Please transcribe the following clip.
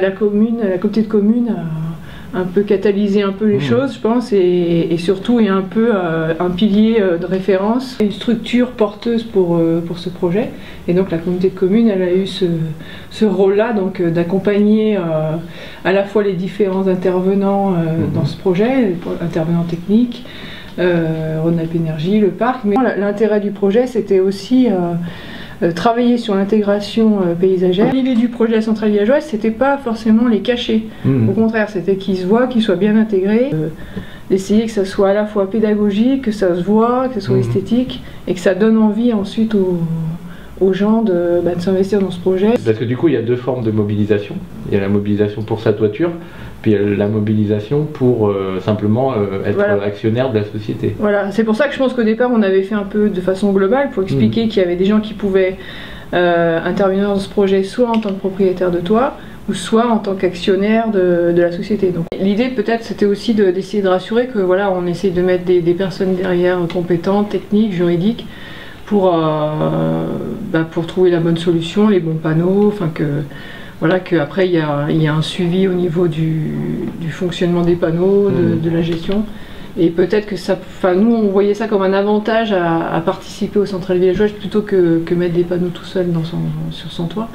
La communauté de communes a un peu catalysé un peu les choses, je pense, et surtout est un peu un pilier de référence, une structure porteuse pour ce projet. Et donc la communauté de communes, elle a eu ce rôle-là, donc d'accompagner à la fois les différents intervenants dans ce projet, intervenants techniques, Rhône-Alpes Énergie, le parc. Mais l'intérêt du projet, c'était aussi travailler sur l'intégration paysagère. L'idée du projet La Centrale Villageoise, c'était pas forcément les cacher. Au contraire, c'était qu'ils se voient, qu'ils soient bien intégrés, d'essayer que ça soit à la fois pédagogique, que ça se voit, que ça soit esthétique, et que ça donne envie ensuite aux gens de s'investir dans ce projet. Parce que du coup, il y a deux formes de mobilisation. Il y a la mobilisation pour sa toiture, puis il y a la mobilisation pour simplement être actionnaire de la société. Voilà, c'est pour ça que je pense qu'au départ, on avait fait un peu de façon globale pour expliquer qu'il y avait des gens qui pouvaient intervenir dans ce projet soit en tant que propriétaire de toit, ou soit en tant qu'actionnaire de la société. Donc l'idée peut-être c'était aussi d'essayer de rassurer que voilà, on essaye de mettre des personnes derrière compétentes, techniques, juridiques, pour trouver la bonne solution, les bons panneaux, enfin que voilà, qu'après il y a un suivi au niveau du fonctionnement des panneaux, de la gestion. Et peut-être que ça, nous on voyait ça comme un avantage à participer aux centrales villageoises plutôt que mettre des panneaux tout seul sur son toit.